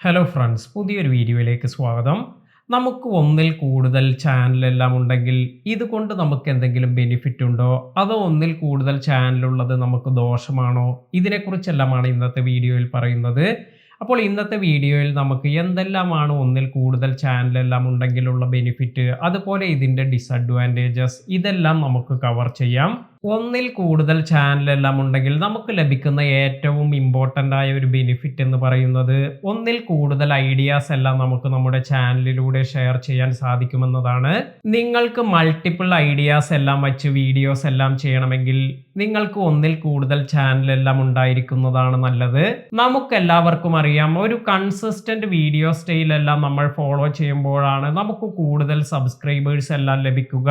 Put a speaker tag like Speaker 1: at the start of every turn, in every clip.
Speaker 1: Hello friends, പുതിയൊരു വീഡിയോയിലേക്ക് സ്വാഗതം. നമുക്ക് ഒന്നിൽ കൂടുതൽ ചാനലെല്ലാം ഉണ്ടെങ്കിൽ ഇതുകൊണ്ട് നമുക്ക് എന്തെങ്കിലും ബെനിഫിറ്റ് ഉണ്ടോ, അതോ ഒന്നിൽ കൂടുതൽ ചാനലുള്ളത് നമുക്ക് ദോഷമാണോ? ഇതിനെക്കുറിച്ചെല്ലാമാണ് ഇന്നത്തെ വീഡിയോയിൽ പറയുന്നത്. അപ്പോൾ ഇന്നത്തെ വീഡിയോയിൽ നമുക്ക് എന്തെല്ലാമാണ് ഒന്നിൽ കൂടുതൽ ചാനലെല്ലാം ഉണ്ടെങ്കിലുള്ള ബെനിഫിറ്റ്, അതുപോലെ ഇതിൻ്റെ ഡിസഡ്വാൻറ്റേജസ്, ഇതെല്ലാം നമുക്ക് കവർ ചെയ്യാം. ഒന്നിൽ കൂടുതൽ ചാനലെല്ലാം ഉണ്ടെങ്കിൽ നമുക്ക് ലഭിക്കുന്ന ഏറ്റവും ഇമ്പോർട്ടൻ്റ് ആയ ഒരു ബെനിഫിറ്റ് എന്ന് പറയുന്നത് ഒന്നിൽ കൂടുതൽ ഐഡിയാസ് എല്ലാം നമുക്ക് നമ്മുടെ ചാനലിലൂടെ ഷെയർ ചെയ്യാൻ സാധിക്കുമെന്നതാണ്. നിങ്ങൾക്ക് മൾട്ടിപ്പിൾ ഐഡിയാസ് എല്ലാം വച്ച് വീഡിയോസ് എല്ലാം ചെയ്യണമെങ്കിൽ നിങ്ങൾക്ക് ഒന്നിൽ കൂടുതൽ ചാനലെല്ലാം ഉണ്ടായിരിക്കുന്നതാണ് നല്ലത്. നമുക്കെല്ലാവർക്കും അറിയാം, ഒരു കൺസിസ്റ്റന്റ് വീഡിയോ സ്റ്റൈലെല്ലാം നമ്മൾ ഫോളോ ചെയ്യുമ്പോഴാണ് നമുക്ക് കൂടുതൽ സബ്സ്ക്രൈബേഴ്സ് എല്ലാം ലഭിക്കുക.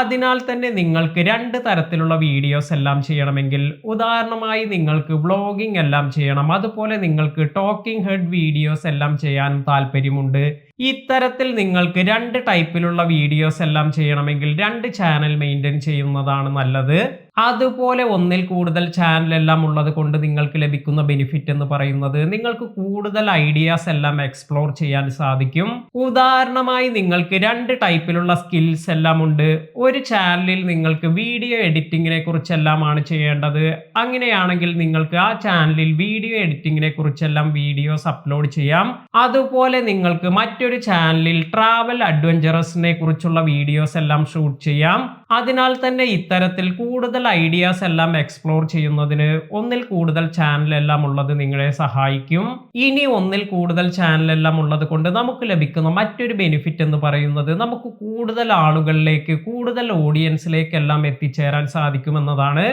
Speaker 1: അതിനാൽ തന്നെ നിങ്ങൾക്ക് രണ്ട് തരത്തിലുള്ള വീഡിയോസ് എല്ലാം ചെയ്യണമെങ്കിൽ, ഉദാഹരണമായി നിങ്ങൾക്ക് വ്ളോഗിംഗ് എല്ലാം ചെയ്യണം, അതുപോലെ നിങ്ങൾക്ക് ടോക്കിംഗ് ഹെഡ് വീഡിയോസ് എല്ലാം ചെയ്യാനും താല്പര്യമുണ്ട്. ഇത്തരത്തിൽ നിങ്ങൾക്ക് രണ്ട് ടൈപ്പിലുള്ള വീഡിയോസ് എല്ലാം ചെയ്യണമെങ്കിൽ രണ്ട് ചാനൽ മെയിൻറ്റെയിൻ ചെയ്യുന്നതാണ് നല്ലത്. അതുപോലെ ഒന്നിൽ കൂടുതൽ ചാനൽ എല്ലാം ഉള്ളത് കൊണ്ട് നിങ്ങൾക്ക് ലഭിക്കുന്ന ബെനിഫിറ്റ് എന്ന് പറയുന്നത് നിങ്ങൾക്ക് കൂടുതൽ ഐഡിയാസ് എല്ലാം എക്സ്പ്ലോർ ചെയ്യാൻ സാധിക്കും. ഉദാഹരണമായി നിങ്ങൾക്ക് രണ്ട് ടൈപ്പിലുള്ള സ്കിൽസ് എല്ലാം ഉണ്ട്. ഒരു ചാനലിൽ നിങ്ങൾക്ക് വീഡിയോ എഡിറ്റിങ്ങിനെ കുറിച്ചെല്ലാമാണ് ചെയ്യേണ്ടത്. അങ്ങനെയാണെങ്കിൽ നിങ്ങൾക്ക് ആ ചാനലിൽ വീഡിയോ എഡിറ്റിങ്ങിനെ കുറിച്ചെല്ലാം വീഡിയോസ് അപ്ലോഡ് ചെയ്യാം. അതുപോലെ നിങ്ങൾക്ക് മറ്റൊരു ചാനലിൽ ട്രാവൽ അഡ്വഞ്ചറസിനെ കുറിച്ചുള്ള വീഡിയോസ് എല്ലാം ഷൂട്ട് ചെയ്യാം. അതിനാൽ തന്നെ ഇത്തരത്തിൽ കൂടുതൽ ഐഡിയാസ് എല്ലാം എക്സ്പ്ലോർ ചെയ്യുന്നതിന് ഒന്നിൽ കൂടുതൽ ചാനൽ എല്ലാം ഉള്ളത് നിങ്ങളെ സഹായിക്കും. ഇനി ഒന്നിൽ കൂടുതൽ ചാനൽ എല്ലാം ഉള്ളത് കൊണ്ട് നമുക്ക് ലഭിക്കുന്ന മറ്റൊരു ബെനിഫിറ്റ് എന്ന് പറയുന്നത് നമുക്ക് കൂടുതൽ ആളുകളിലേക്ക്, കൂടുതൽ ഓഡിയൻസിലേക്ക് എല്ലാം എത്തിച്ചേരാൻ സാധിക്കുമെന്നതാണ്.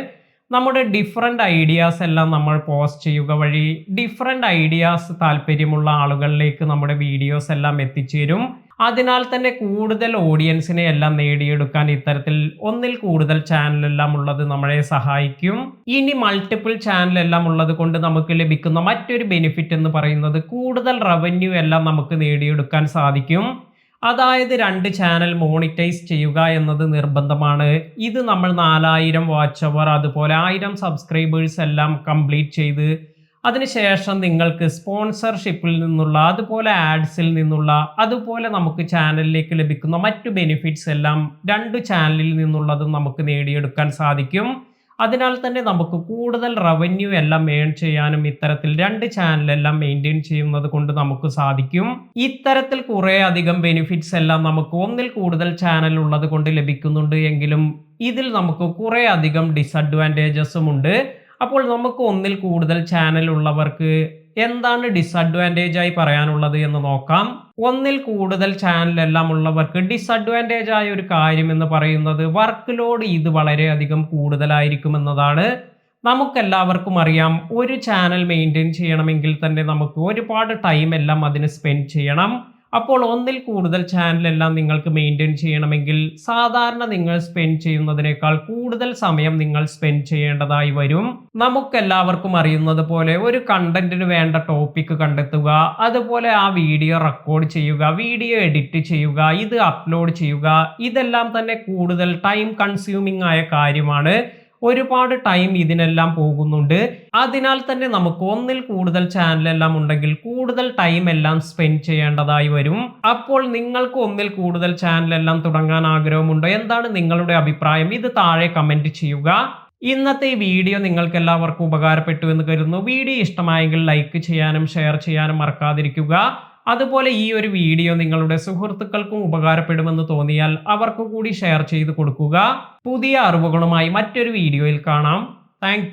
Speaker 1: നമ്മുടെ ഡിഫറെൻ്റ് ഐഡിയാസ് എല്ലാം നമ്മൾ പോസ്റ്റ് ചെയ്യുക വഴി ഡിഫറെൻ്റ് ഐഡിയാസ് താല്പര്യമുള്ള ആളുകളിലേക്ക് നമ്മുടെ വീഡിയോസ് എല്ലാം എത്തിച്ചേരും. അതിനാൽ തന്നെ കൂടുതൽ ഓഡിയൻസിനെ എല്ലാം നേടിയെടുക്കാൻ ഇത്തരത്തിൽ ഒന്നിൽ കൂടുതൽ ചാനലെല്ലാം ഉള്ളത് നമ്മളെ സഹായിക്കും. ഇനി മൾട്ടിപ്പിൾ ചാനൽ എല്ലാം ഉള്ളത് കൊണ്ട് നമുക്ക് ലഭിക്കുന്ന മറ്റൊരു ബെനിഫിറ്റ് എന്ന് പറയുന്നത് കൂടുതൽ റവന്യൂ എല്ലാം നമുക്ക് നേടിയെടുക്കാൻ സാധിക്കും. അതായത് രണ്ട് ചാനൽ മോണിറ്റൈസ് ചെയ്യുക എന്നത് നിർബന്ധമാണ്. ഇത് നമ്മൾ 4000 വാച്ച് അവർ, അതുപോലെ 1000 സബ്സ്ക്രൈബേഴ്സ് എല്ലാം കംപ്ലീറ്റ് ചെയ്ത് അതിനുശേഷം നിങ്ങൾക്ക് സ്പോൺസർഷിപ്പിൽ നിന്നുള്ള, അതുപോലെ ആഡ്സിൽ നിന്നുള്ള, അതുപോലെ നമുക്ക് ചാനലിലേക്ക് ലഭിക്കുന്ന മറ്റു ബെനിഫിറ്റ്സ് എല്ലാം രണ്ട് ചാനലിൽ നിന്നുള്ളതും നമുക്ക് നേടിയെടുക്കാൻ സാധിക്കും. അതിനാൽ തന്നെ നമുക്ക് കൂടുതൽ റവന്യൂ എല്ലാം ഏൺ ചെയ്യാനും ഇത്തരത്തിൽ രണ്ട് ചാനലെല്ലാം മെയിൻറ്റെയിൻ ചെയ്യുന്നത് കൊണ്ട് നമുക്ക് സാധിക്കും. ഇത്തരത്തിൽ കുറേ അധികം ബെനിഫിറ്റ്സ് എല്ലാം നമുക്ക് ഒന്നിൽ കൂടുതൽ ചാനൽ ഉള്ളത് കൊണ്ട് ലഭിക്കുന്നുണ്ട്. എങ്കിലും ഇതിൽ നമുക്ക് കുറേ അധികം ഡിസഡ്വാൻറ്റേജസും ഉണ്ട്. അപ്പോൾ നമുക്ക് ഒന്നിൽ കൂടുതൽ ചാനൽ ഉള്ളവർക്ക് എന്താണ് ഡിസഡ്വാൻറ്റേജ് ആയി പറയാനുള്ളത് എന്ന് നോക്കാം. ഒന്നിൽ കൂടുതൽ ചാനൽ എല്ലാം ഉള്ളവർക്ക് ഡിസഡ്വാൻറ്റേജ് ആയ ഒരു കാര്യം എന്ന് പറയുന്നത് വർക്ക് ലോഡ് ഇത് വളരെയധികം കൂടുതലായിരിക്കും എന്നതാണ്. നമുക്കെല്ലാവർക്കും അറിയാം, ഒരു ചാനൽ മെയിൻറ്റെയിൻ ചെയ്യണമെങ്കിൽ തന്നെ നമുക്ക് ഒരുപാട് ടൈം എല്ലാം അതിന് സ്പെൻഡ് ചെയ്യണം. അപ്പോൾ ഒന്നിൽ കൂടുതൽ ചാനലെല്ലാം നിങ്ങൾക്ക് മെയിൻറ്റെയിൻ ചെയ്യണമെങ്കിൽ സാധാരണ നിങ്ങൾ സ്പെൻഡ് ചെയ്യുന്നതിനേക്കാൾ കൂടുതൽ സമയം നിങ്ങൾ സ്പെൻഡ് ചെയ്യേണ്ടതായി വരും. നമുക്കെല്ലാവർക്കും അറിയുന്നത് പോലെ ഒരു കണ്ടന്റിന് വേണ്ട ടോപ്പിക് കണ്ടെത്തുക, അതുപോലെ ആ വീഡിയോ റെക്കോർഡ് ചെയ്യുക, വീഡിയോ എഡിറ്റ് ചെയ്യുക, ഇത് അപ്ലോഡ് ചെയ്യുക, ഇതെല്ലാം തന്നെ കൂടുതൽ ടൈം കൺസ്യൂമിംഗ് ആയ കാര്യമാണ്. ഒരുപാട് ടൈം ഇതിനെല്ലാം പോകുന്നുണ്ട്. അതിനാൽ തന്നെ നമുക്ക് ഒന്നിൽ കൂടുതൽ ചാനലെല്ലാം ഉണ്ടെങ്കിൽ കൂടുതൽ ടൈം എല്ലാം സ്പെൻഡ് ചെയ്യേണ്ടതായി വരും. അപ്പോൾ നിങ്ങൾക്ക് ഒന്നിൽ കൂടുതൽ ചാനലെല്ലാം തുടങ്ങാൻ ആഗ്രഹമുണ്ടോ? എന്താണ് നിങ്ങളുടെ അഭിപ്രായം? ഇത് താഴെ കമന്റ് ചെയ്യുക. ഇന്നത്തെ ഈ വീഡിയോ നിങ്ങൾക്ക് എല്ലാവർക്കും ഉപകാരപ്പെട്ടു എന്ന് കരുതുന്നു. വീഡിയോ ഇഷ്ടമായെങ്കിൽ ലൈക്ക് ചെയ്യാനും ഷെയർ ചെയ്യാനും മറക്കാതിരിക്കുക. അതുപോലെ ഈ ഒരു വീഡിയോ നിങ്ങളുടെ സുഹൃത്തുക്കൾക്കും ഉപകാരപ്പെടുമെന്ന് തോന്നിയാൽ അവർക്ക് കൂടി ഷെയർ ചെയ്ത് കൊടുക്കുക. പുതിയ അറിവുകളുമായി മറ്റൊരു വീഡിയോയിൽ കാണാം. താങ്ക്